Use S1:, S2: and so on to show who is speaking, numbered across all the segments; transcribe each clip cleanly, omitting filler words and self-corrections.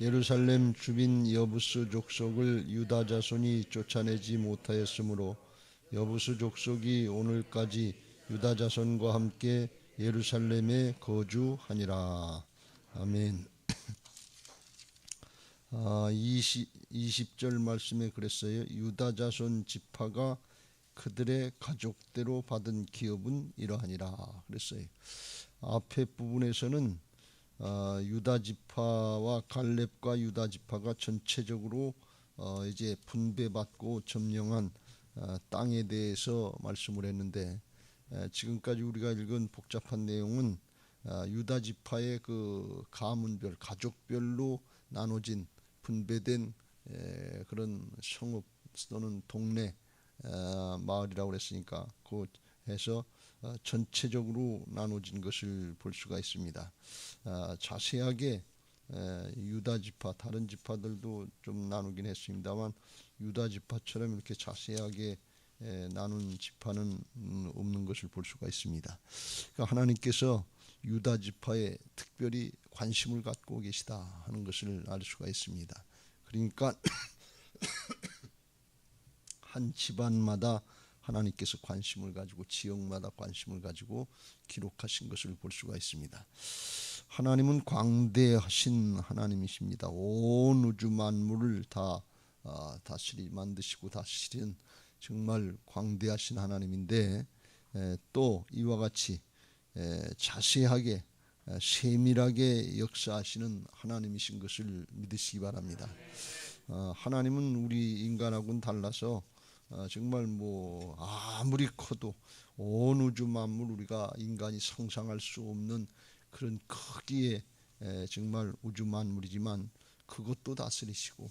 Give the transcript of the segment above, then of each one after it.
S1: 예루살렘 주민 여부스 족속을 유다 자손이 쫓아내지 못하였으므로 여부스 족속이 오늘까지 유다 자손과 함께 예루살렘에 거주하니라. 아멘. 20절 말씀에 그랬어요. 유다 자손 지파가 그들의 가족대로 받은 기업은 이러하니라 그랬어요. 앞에 부분에서는 유다 지파와 갈렙과 유다 지파가 전체적으로 이제 분배받고 점령한 땅에 대해서 말씀을 했는데, 지금까지 우리가 읽은 복잡한 내용은 유다 지파의 그 가문별, 가족별로 나눠진 분배된 그런 성읍 또는 동네 마을이라고 그랬으니까 그 해서 전체적으로 나눠진 것을 볼 수가 있습니다. 자세하게 유다 지파, 다른 지파들도 좀 나누긴 했습니다만 유다 지파처럼 이렇게 자세하게 나눈 지파는 없는 것을 볼 수가 있습니다. 그러니까 하나님께서 유다 지파에 특별히 관심을 갖고 계시다 하는 것을 알 수가 있습니다. 그러니까 한 집안마다 하나님께서 관심을 가지고 지역마다 관심을 가지고 기록하신 것을 볼 수가 있습니다. 하나님은 광대하신 하나님이십니다. 온 우주 만물을 다 다스리 만드시고 다스리는 정말 광대하신 하나님인데, 또 이와 같이 자세하게 세밀하게 역사하시는 하나님이신 것을 믿으시기 바랍니다. 하나님은 우리 인간하고는 달라서 정말 뭐 아무리 커도 온 우주 만물 우리가 인간이 상상할 수 없는 그런 크기의 정말 우주 만물이지만 그것도 다스리시고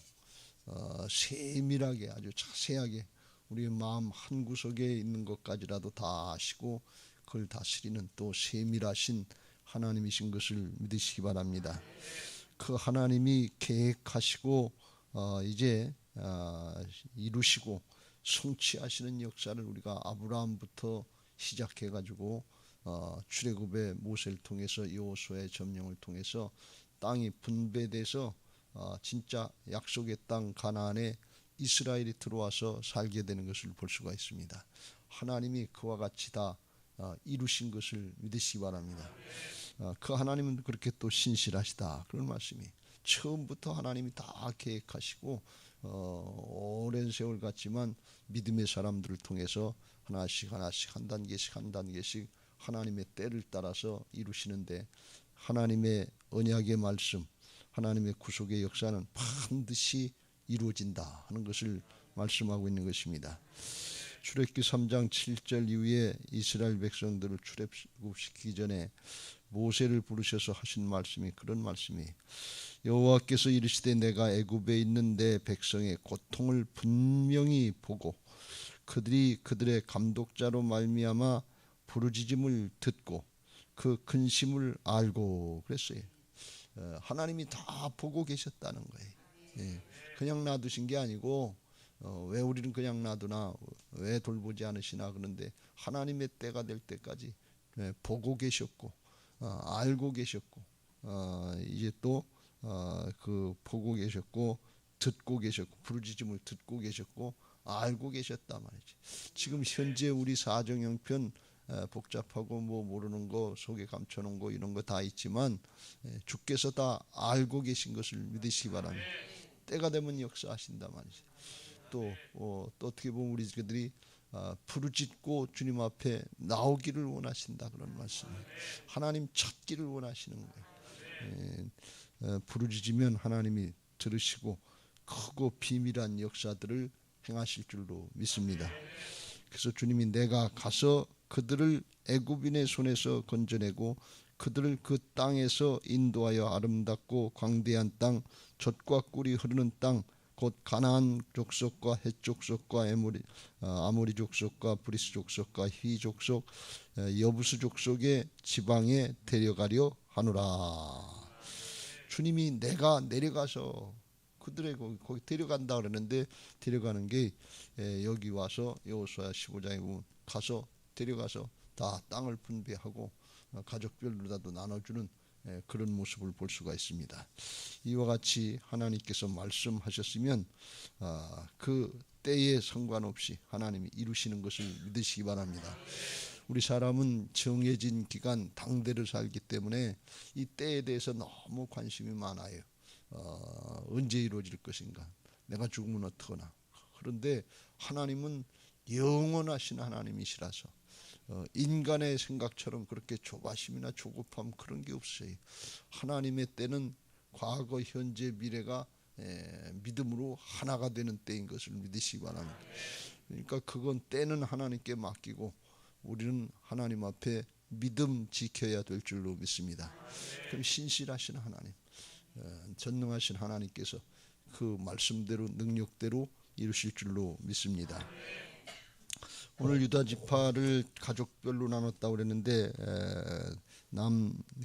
S1: 세밀하게 아주 자세하게 우리의 마음 한 구석에 있는 것까지라도 다 아시고 그걸 다스리는 또 세밀하신 하나님이신 것을 믿으시기 바랍니다. 그 하나님이 계획하시고 이제 이루시고 성취하시는 역사를 우리가 아브라함부터 시작해 가지고 출애굽의 모세를 통해서 여호수아의 점령을 통해서 땅이 분배돼서 진짜 약속의 땅 가나안에 이스라엘이 들어와서 살게 되는 것을 볼 수가 있습니다. 하나님이 그와 같이 다 이루신 것을 믿으시기 바랍니다. 그 하나님은 그렇게 또 신실하시다 그런 말씀이, 처음부터 하나님이 다 계획하시고 오랜 세월 같지만 믿음의 사람들을 통해서 하나씩 하나씩 한 단계씩 하나님의 때를 따라서 이루시는데, 하나님의 언약의 말씀, 하나님의 구속의 역사는 반드시 이루어진다 하는 것을 말씀하고 있는 것입니다. 출애굽기 3장 7절 이후에 이스라엘 백성들을 출애굽시키기 전에 모세를 부르셔서 하신 말씀이 그런 말씀이, 여호와께서 이르시되 내가 애굽에 있는 내 백성의 고통을 분명히 보고 그들이 그들의 감독자로 말미암아 부르짖음을 듣고 그 근심을 알고 그랬어요. 하나님이 다 보고 계셨다는 거예요. 그냥 놔두신 게 아니고 왜 우리는 그냥 놔두나, 왜 돌보지 않으시나, 그런데 하나님의 때가 될 때까지 보고 계셨고 알고 계셨고 이제 또 그 보고 계셨고 듣고 계셨고 부르짖음을 듣고 계셨고 알고 계셨다 말이지. 지금 현재 우리 사정 형편 복잡하고 뭐 모르는 거 속에 감춰놓은 거 이런 거 다 있지만 주께서 다 알고 계신 것을 믿으시기 바랍니다. 때가 되면 역사하신다 말이지. 또 어떻게 보면 우리 그들이 부르짖고 주님 앞에 나오기를 원하신다 그런 말씀이에요. 하나님 찾기를 원하시는 거예요. 부르짖으면 하나님이 들으시고 크고 비밀한 역사들을 행하실 줄로 믿습니다. 그래서 주님이 내가 가서 그들을 애굽인의 손에서 건져내고 그들을 그 땅에서 인도하여 아름답고 광대한 땅, 젖과 꿀이 흐르는 땅, 곧 가나안 족속과 헷 족속과 아모리 족속과 브리스 족속과 히 족속, 여부스 족속의 지방에 데려가려 하노라. 주님이 내가 내려가서 그들의 거기 데려간다 그러는데, 데려가는 게 여기 와서 여호수아 15장에 보면 가서 데려가서 다 땅을 분배하고 가족별로라도 나눠주는 그런 모습을 볼 수가 있습니다. 이와 같이 하나님께서 말씀하셨으면 그 때에 상관없이 하나님이 이루시는 것을 믿으시기 바랍니다. 우리 사람은 정해진 기간 당대를 살기 때문에 이 때에 대해서 너무 관심이 많아요. 언제 이루어질 것인가, 내가 죽으면 어떡하나. 그런데 하나님은 영원하신 하나님이시라서 인간의 생각처럼 그렇게 조바심이나 조급함 그런 게 없어요. 하나님의 때는 과거, 현재, 미래가 믿음으로 하나가 되는 때인 것을 믿으시기 바랍니다. 그러니까 그건 때는 하나님께 맡기고 우리는 하나님 앞에 믿음 지켜야 될 줄로 믿습니다. 그럼 신실하신 하나님, 전능하신 하나님께서 그 말씀대로 능력대로 이루실 줄로 믿습니다. 오늘 유다 지파를 가족별로 나눴다고 그랬는데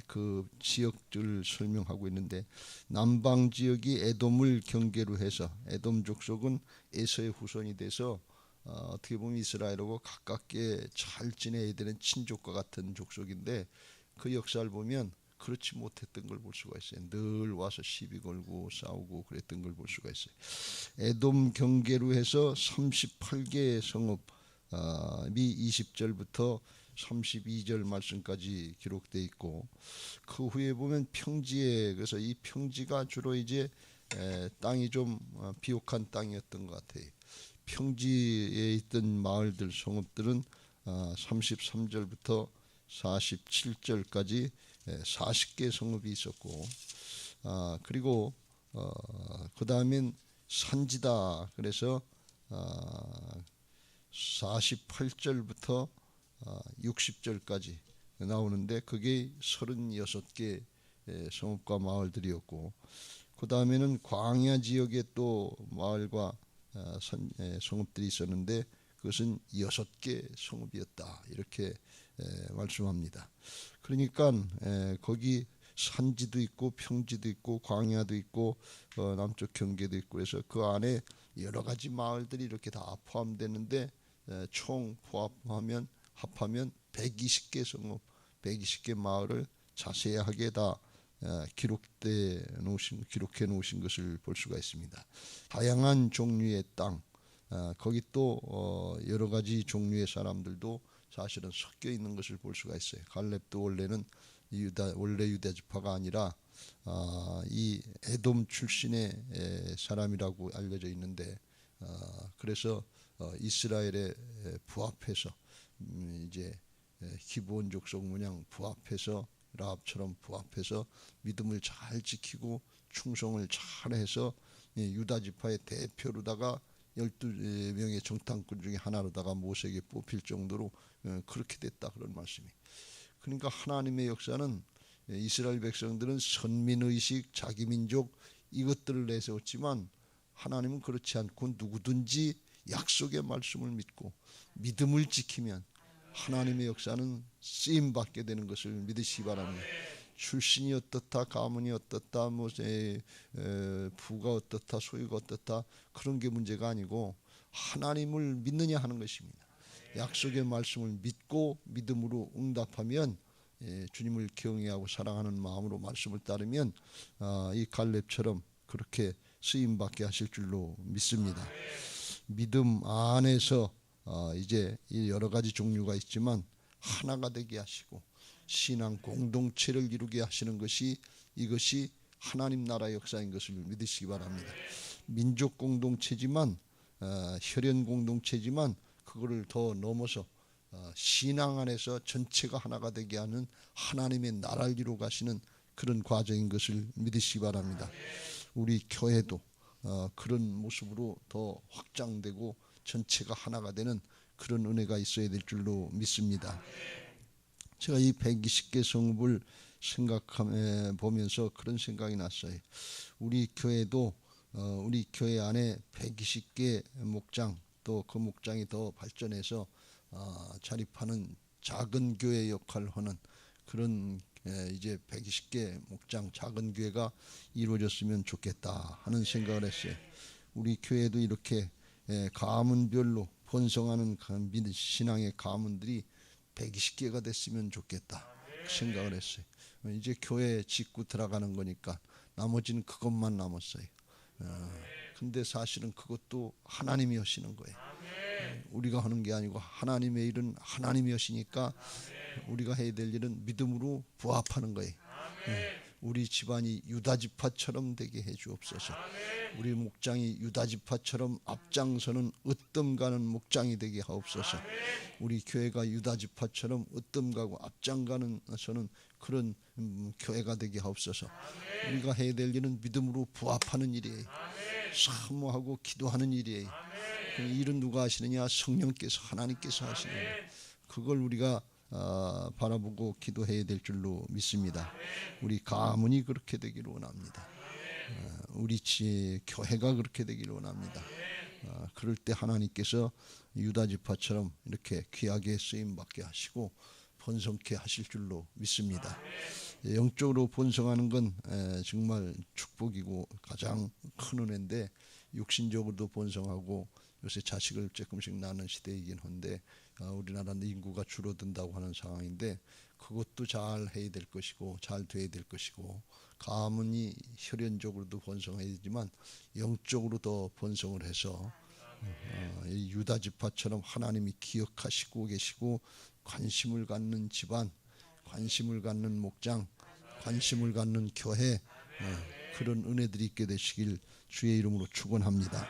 S1: 그 지역들을 설명하고 있는데, 남방 지역이 에돔을 경계로 해서, 에돔 족속은 에서의 후손이 돼서 어떻게 보면 이스라엘하고 가깝게 잘 지내야 되는 친족과 같은 족속인데, 그 역사를 보면 그렇지 못했던 걸 볼 수가 있어요. 늘 와서 시비 걸고 싸우고 그랬던 걸 볼 수가 있어요. 에돔 경계로 해서 38개의 성읍이 20절부터 32절 말씀까지 기록되어 있고, 그 후에 보면 평지에, 그래서 이 평지가 주로 이제 땅이 좀 비옥한 땅이었던 것 같아요. 평지에 있던 마을들, 성읍들은 33절부터 47절까지 40개 성읍이 있었고, 그리고 그 다음엔 산지다. 그래서 48절부터 60절까지 나오는데 그게 36개 성읍과 마을들이었고, 그 다음에는 광야 지역에 또 마을과 성읍들이 있었는데 그것은 6개 성읍이었다, 이렇게 말씀합니다. 그러니까 거기 산지도 있고 평지도 있고 광야도 있고 남쪽 경계도 있고, 그래서 그 안에 여러 가지 마을들이 이렇게 다 포함되는데 총 합하면 120개 성읍, 120개 마을을 자세하게 다 기록해 놓으신 것을 볼 수가 있습니다. 다양한 종류의 땅, 거기 또 여러 가지 종류의 사람들도 사실은 섞여 있는 것을 볼 수가 있어요. 갈렙도 원래 유다 지파가 아니라 이 에돔 출신의 사람이라고 알려져 있는데, 그래서 이스라엘에 부합해서 이제 기브온 족속 모양 부합해서, 라합처럼 부합해서 믿음을 잘 지키고 충성을 잘해서 유다 지파의 대표로다가 12명의 정탐꾼 중에 하나로다가 모세에게 뽑힐 정도로 그렇게 됐다, 그런 말씀이. 그러니까 하나님의 역사는, 이스라엘 백성들은 선민의식, 자기민족 이것들을 내세웠지만 하나님은 그렇지 않고 누구든지 약속의 말씀을 믿고 믿음을 지키면 하나님의 역사는 쓰임받게 되는 것을 믿으시기 바랍니다. 출신이 어떻다, 가문이 어떻다, 부가 어떻다, 소유가 어떻다, 그런 게 문제가 아니고 하나님을 믿느냐 하는 것입니다. 약속의 말씀을 믿고 믿음으로 응답하면, 주님을 경외하고 사랑하는 마음으로 말씀을 따르면 이 갈렙처럼 그렇게 쓰임받게 하실 줄로 믿습니다. 믿음 안에서 이제 여러 가지 종류가 있지만 하나가 되게 하시고 신앙 공동체를 이루게 하시는 것이, 이것이 하나님 나라의 역사인 것을 믿으시기 바랍니다. 민족 공동체지만 혈연 공동체지만 그거를 더 넘어서 신앙 안에서 전체가 하나가 되게 하는 하나님의 나라를 이루어 가시는 그런 과정인 것을 믿으시기 바랍니다. 우리 교회도 그런 모습으로 더 확장되고 전체가 하나가 되는 그런 은혜가 있어야 될 줄로 믿습니다. 제가 이 120개 성읍을 생각해 보면서 그런 생각이 났어요. 우리 교회도 우리 교회 안에 120개 목장, 또 그 목장이 더 발전해서 자립하는 작은 교회 역할을 하는 그런 이제 120개 목장 작은 교회가 이루어졌으면 좋겠다 하는 생각을 했어요. 우리 교회도 이렇게 가문별로 번성하는 신앙의 가문들이 120개가 됐으면 좋겠다 생각을 했어요. 이제 교회 짓고 들어가는 거니까 나머지는 그것만 남았어요. 근데 사실은 그것도 하나님이 하시는 거예요. 우리가 하는 게 아니고 하나님의 일은 하나님이 하시니까 우리가 해야 될 일은 믿음으로 부합하는 거예요. 우리 집안이 유다 지파처럼 되게 해 주옵소서. 우리 목장이 유다 지파처럼 앞장서는 으뜸 가는 목장이 되게 하옵소서. 우리 교회가 유다 지파처럼 으뜸 가고 앞장 가는 서는 그런 교회가 되게 하옵소서. 우리가 해야 될 일은 믿음으로 부합하는 일이에요. 사모하고 기도하는 일이에요. 그 일은 누가 하시느냐? 성령께서, 하나님께서 하시는 거예요. 그걸 우리가 바라보고 기도해야 될 줄로 믿습니다. 우리 가문이 그렇게 되기를 원합니다. 우리 교회가 그렇게 되기를 원합니다. 그럴 때 하나님께서 유다 지파처럼 이렇게 귀하게 쓰임 받게 하시고 번성케 하실 줄로 믿습니다. 영적으로 번성하는 건 정말 축복이고 가장 큰 은혜인데, 육신적으로도 번성하고 요새 자식을 조금씩 낳는 시대이긴 한데 우리나라는 인구가 줄어든다고 하는 상황인데, 그것도 잘 해야 될 것이고 잘 돼야 될 것이고, 가문이 혈연적으로도 번성해야 되지만 영적으로 더 번성을 해서 유다 지파처럼 하나님이 기억하시고 계시고 관심을 갖는 집안, 관심을 갖는 목장, 관심을 갖는 교회, 그런 은혜들이 있게 되시길 주의 이름으로 축원합니다.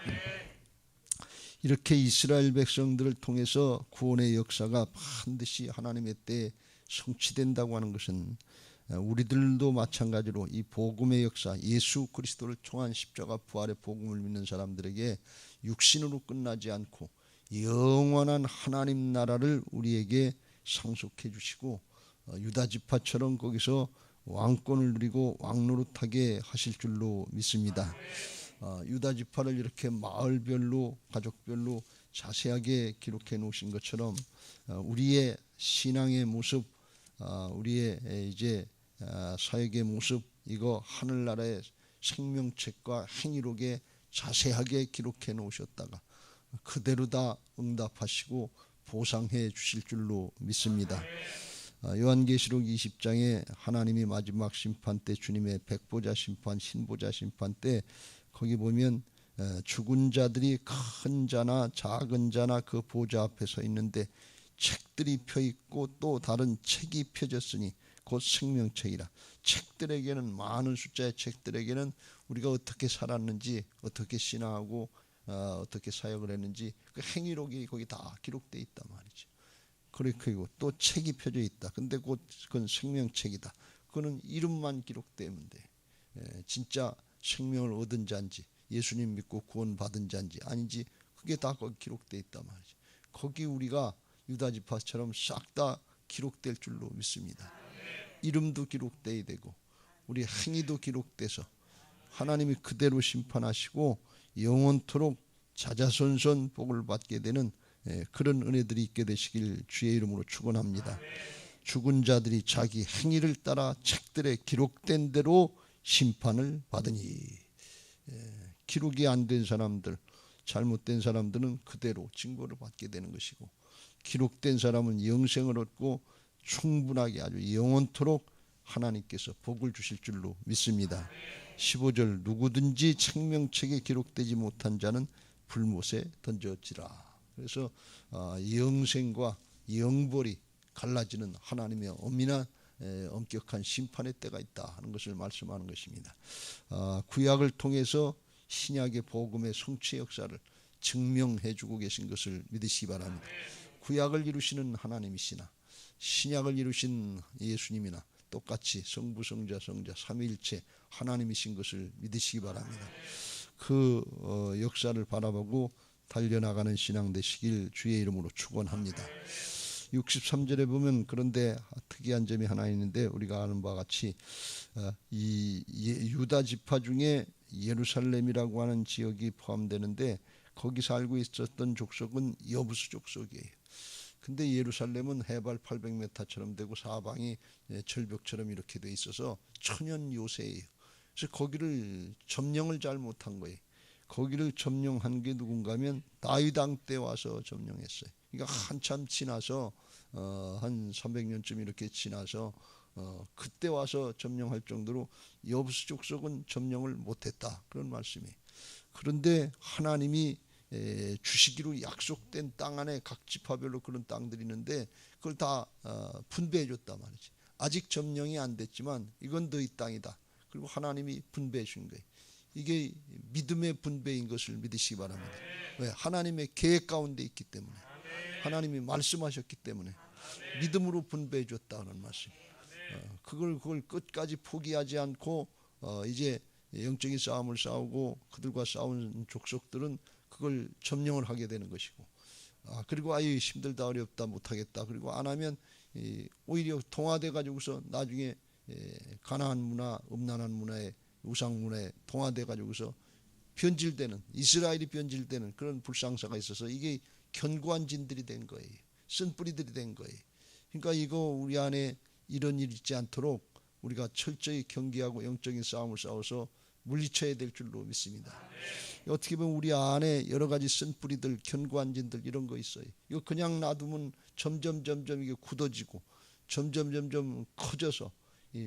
S1: 이렇게 이스라엘 백성들을 통해서 구원의 역사가 반드시 하나님의 때에 성취된다고 하는 것은 우리들도 마찬가지로 이 복음의 역사, 예수 그리스도를 통한 십자가 부활의 복음을 믿는 사람들에게 육신으로 끝나지 않고 영원한 하나님 나라를 우리에게 상속해 주시고 유다 지파처럼 거기서 왕권을 누리고 왕노릇하게 하실 줄로 믿습니다. 유다 지파를 이렇게 마을별로, 가족별로 자세하게 기록해 놓으신 것처럼 우리의 신앙의 모습, 우리의 이제 사역의 모습, 이거 하늘나라의 생명책과 행위록에 자세하게 기록해 놓으셨다가 그대로 다 응답하시고 보상해 주실 줄로 믿습니다. 요한계시록 20장에 하나님이 마지막 심판 때, 주님의 백보자 심판, 신보자 심판 때 거기 보면 죽은 자들이 큰 자나 작은 자나 그 보좌 앞에 서 있는데 책들이 펴 있고 또 다른 책이 펴졌으니 곧 생명책이라. 책들에게는, 많은 숫자의 책들에게는 우리가 어떻게 살았는지, 어떻게 신앙하고 어떻게 사역을 했는지 그 행위록이 거기 다 기록되어 있단 말이죠. 그리고 또 책이 펴져 있다. 근데 곧 그건 생명책이다. 그거는 이름만 기록되면 돼. 진짜 생명을 얻은 자인지, 예수님 믿고 구원받은 자인지 아닌지 그게 다 거기 기록되어 있단 말이죠. 거기 우리가 유다 지파처럼 싹 다 기록될 줄로 믿습니다. 이름도 기록돼야 되고 우리 행위도 기록돼서 하나님이 그대로 심판하시고 영원토록 자자손손 복을 받게 되는 그런 은혜들이 있게 되시길 주의 이름으로 축원합니다. 죽은 자들이 자기 행위를 따라 책들에 기록된 대로 심판을 받으니, 기록이 안 된 사람들, 잘못된 사람들은 그대로 징벌을 받게 되는 것이고, 기록된 사람은 영생을 얻고 충분하게 아주 영원토록 하나님께서 복을 주실 줄로 믿습니다. 15절, 누구든지 생명책에 기록되지 못한 자는 불못에 던져지라. 그래서 영생과 영벌이 갈라지는 하나님의 엄밀한 엄격한 심판의 때가 있다 하는 것을 말씀하는 것입니다. 구약을 통해서 신약의 복음의 성취 역사를 증명해 주고 계신 것을 믿으시기 바랍니다. 구약을 이루시는 하나님이시나 신약을 이루신 예수님이나 똑같이 성부, 성자, 성자 삼위일체 하나님이신 것을 믿으시기 바랍니다. 그 역사를 바라보고 달려나가는 신앙 되시길 주의 이름으로 축원합니다. 63절에 보면 그런데 특이한 점이 하나 있는데, 우리가 아는 바와 같이 이 유다 지파 중에 예루살렘이라고 하는 지역이 포함되는데 거기 살고 있었던 족속은 여부수 족속이에요. 근데 예루살렘은 해발 800m처럼 되고 사방이 절벽처럼 이렇게 돼 있어서 천연 요새예요. 그래서 거기를 점령을 잘 못한 거예요. 거기를 점령한 게 누군가 하면 다윗 왕 때 와서 점령했어요. 그러니까 한참 지나서 한 300년쯤 이렇게 지나서 그때 와서 점령할 정도로 여부수 족속은 점령을 못했다, 그런 말씀이. 그런데 하나님이 주시기로 약속된 땅 안에 각 지파별로 그런 땅들이 있는데 그걸 다 분배해 줬단 말이지. 아직 점령이 안 됐지만 이건 너희 땅이다. 그리고 하나님이 분배해 준 거예요. 이게 믿음의 분배인 것을 믿으시기 바랍니다. 왜? 하나님의 계획 가운데 있기 때문에, 하나님이 말씀하셨기 때문에 믿음으로 분배해 줬다는 말씀. 그걸 끝까지 포기하지 않고 이제 영적인 싸움을 싸우고 그들과 싸운 족속들은 그걸 점령을 하게 되는 것이고, 그리고 아유 힘들다, 어렵다, 못하겠다, 그리고 안 하면 오히려 동화돼 가지고서 나중에 가나안 문화, 음란한 문화에, 우상 문화에 동화돼 가지고서 변질되는, 이스라엘이 변질되는 그런 불상사가 있어서 이게 견고한 진들이 된 거예요. 쓴뿌리들이 된 거예요. 그러니까 이거 우리 안에 이런 일 있지 않도록 우리가 철저히 경계하고 영적인 싸움을 싸워서 물리쳐야 될 줄로 믿습니다. 어떻게 보면 우리 안에 여러 가지 쓴뿌리들, 견고한 진들 이런 거 있어요. 이거 그냥 놔두면 점점 이게 굳어지고 점점 커져서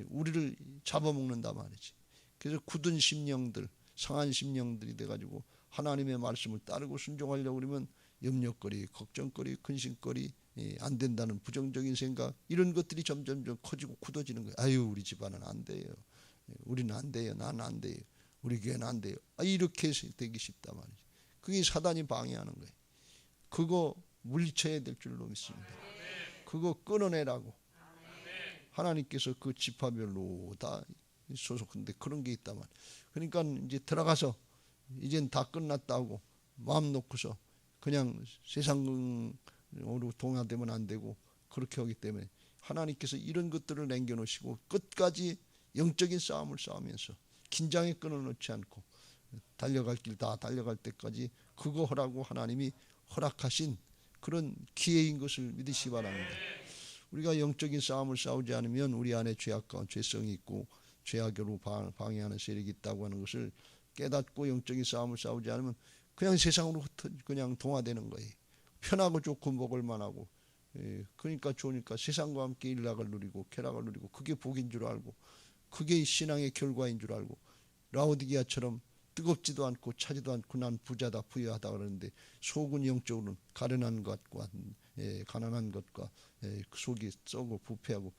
S1: 우리를 잡아먹는단 말이지. 그래서 굳은 심령들, 상한 심령들이 돼가지고 하나님의 말씀을 따르고 순종하려고 그러면 염려거리, 걱정거리, 근심거리, 안 된다는 부정적인 생각, 이런 것들이 점점 커지고 굳어지는 거예요. 아유 우리 집안은 안 돼요, 우리는 안 돼요, 나는 안 돼요, 우리 교회는 안 돼요. 이렇게 되기 쉽단 말이죠. 그게 사단이 방해하는 거예요. 그거 물리쳐야 될 줄로 믿습니다. 그거 끊어내라고 하나님께서 그 지파별로 다 소속한데 그런 게 있단 말이에요. 그러니까 이제 들어가서 이젠 다 끝났다고 마음 놓고서 그냥 세상으로 동화되면 안 되고 그렇게 하기 때문에 하나님께서 이런 것들을 남겨놓으시고 끝까지 영적인 싸움을 싸우면서 긴장에 끊어놓지 않고 달려갈 길 다 달려갈 때까지 그거 하라고 하나님이 허락하신 그런 기회인 것을 믿으시기 바랍니다. 우리가 영적인 싸움을 싸우지 않으면 우리 안에 죄악과 죄성이 있고 죄악으로 방해하는 세력이 있다고 하는 것을 깨닫고 영적인 싸움을 싸우지 않으면 그냥 세상으로 그냥 동화되는 거예요. 편하고 좋고 먹을 만하고, 그러니까 좋으니까 세상과 함께 일락을 누리고 쾌락을 누리고 그게 복인 줄 알고 그게 신앙의 결과인 줄 알고 라오디게아처럼 뜨겁지도 않고 차지도 않고 난 부자다 부유하다 그러는데 속은 영적으로는 가련한 것과 가난한 것과 속이 썩고 부패하고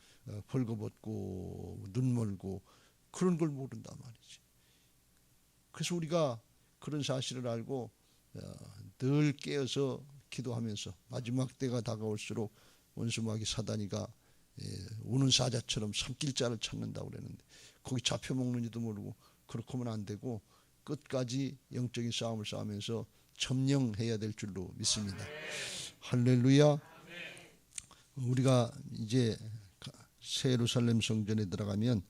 S1: 벌거벗고 눈멀고 그런 걸 모른단 말이지. 그래서 우리가 그런 사실을 알고 늘 깨어서 기도하면서 마지막 때가 다가올수록 원수마귀 사단이가 우는 사자처럼 삼킬자를 찾는다고 그랬는데 거기 잡혀먹는지도 모르고 그렇게 하면 안 되고 끝까지 영적인 싸움을 싸우면서 점령해야 될 줄로 믿습니다. 할렐루야. 우리가 이제 새 예루살렘 성전에 들어가면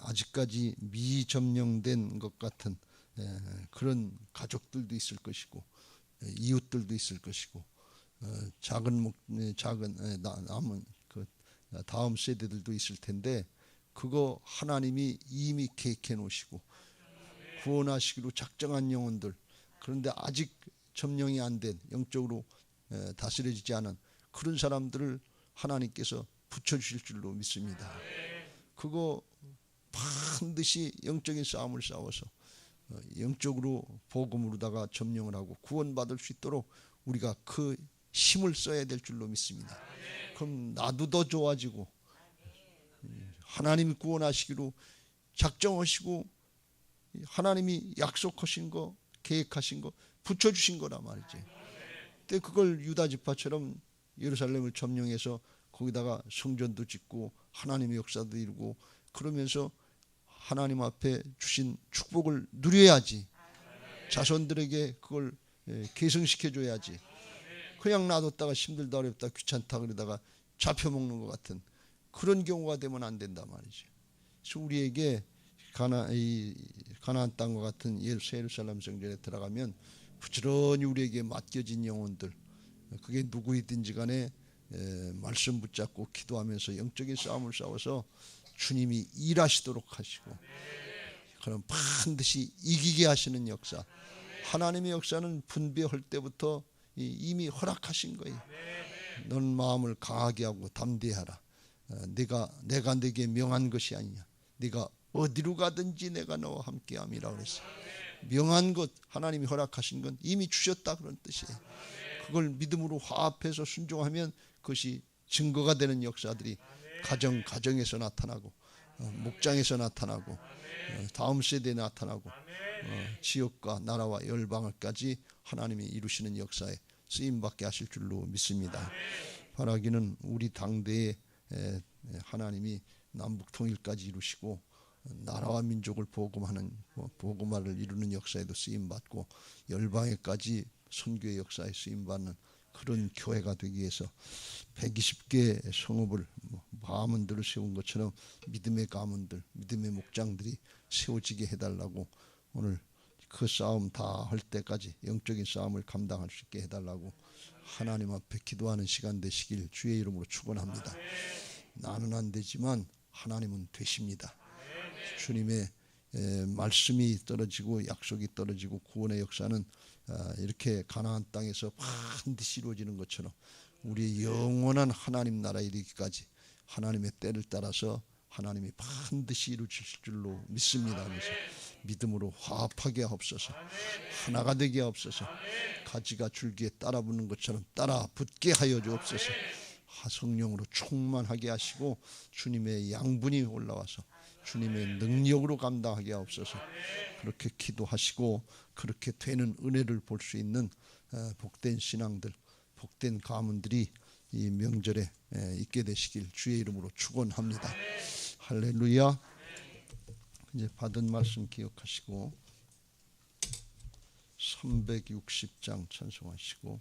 S1: 아직까지 미점령된 것 같은 그런 가족들도 있을 것이고 이웃들도 있을 것이고 작은 남은 그 다음 세대들도 있을 텐데 그거 하나님이 이미 계획해 놓으시고 구원하시기로 작정한 영혼들, 그런데 아직 점령이 안 된 영적으로 다스려지지 않은 그런 사람들을 하나님께서 붙여주실 줄로 믿습니다. 그거 반드시 영적인 싸움을 싸워서 영적으로 복음으로다가 점령을 하고 구원받을 수 있도록 우리가 그 힘을 써야 될 줄로 믿습니다. 그럼 나도 더 좋아지고 하나님이 구원하시기로 작정하시고 하나님이 약속하신 거, 계획하신 거 붙여주신 거란 말이지. 근데 그걸 유다 지파처럼 예루살렘을 점령해서 거기다가 성전도 짓고 하나님의 역사도 이루고 그러면서 하나님 앞에 주신 축복을 누려야지. 자손들에게 그걸 계승시켜줘야지. 그냥 놔뒀다가 힘들다 어렵다 귀찮다 그러다가 잡혀먹는 것 같은 그런 경우가 되면 안 된단 말이지. 그래서 우리에게 가나안 땅과 같은 새 예루살렘 성전에 들어가면 부지런히 우리에게 맡겨진 영혼들, 그게 누구이든지 간에 말씀 붙잡고 기도하면서 영적인 싸움을 싸워서 주님이 일하시도록 하시고 그럼 반드시 이기게 하시는 역사, 하나님의 역사는 분배할 때부터 이미 허락하신 거예요. 넌 마음을 강하게 하고 담대하라. 내가 네게 명한 것이 아니냐. 네가 어디로 가든지 내가 너와 함께함이라 그랬어요. 명한 것, 하나님이 허락하신 건 이미 주셨다 그런 뜻이에요. 그걸 믿음으로 화합해서 순종하면 그것이 증거가 되는 역사들이 가정에서 나타나고 목장에서 나타나고 다음 세대에 나타나고 지역과 나라와 열방을까지 하나님이 이루시는 역사에 쓰임받게 하실 줄로 믿습니다. 바라기는 우리 당대에 하나님이 남북 통일까지 이루시고 나라와 민족을 복음화를 이루는 역사에도 쓰임받고 열방에까지 선교의 역사에 쓰임받는 그런 교회가 되기 위해서 120개 성읍을 가문들을 세운 것처럼 믿음의 가문들, 믿음의 목장들이 세워지게 해달라고, 오늘 그 싸움 다 할 때까지 영적인 싸움을 감당할 수 있게 해달라고 하나님 앞에 기도하는 시간 되시길 주의 이름으로 축원합니다. 나는 안 되지만 하나님은 되십니다. 주님의 말씀이 떨어지고 약속이 떨어지고 구원의 역사는 이렇게 가나안 땅에서 반드시 이루어지는 것처럼 우리의 영원한 하나님 나라에 이르기까지 하나님의 때를 따라서 하나님이 반드시 이루실 줄로 믿습니다. 그래서 믿음으로 화합하게 하옵소서. 하나가 되게 하옵소서. 가지가 줄기에 따라 붙는 것처럼 따라 붙게 하여 주옵소서. 성령으로 충만하게 하시고 주님의 양분이 올라와서 주님의 능력으로 감당하게 하옵소서. 그렇게 기도하시고 그렇게 되는 은혜를 볼 수 있는 복된 신앙들, 복된 가문들이 이 명절에 있게 되시길 주의 이름으로 축원합니다. 할렐루야. 이제 받은 말씀 기억하시고 360장 찬송하시고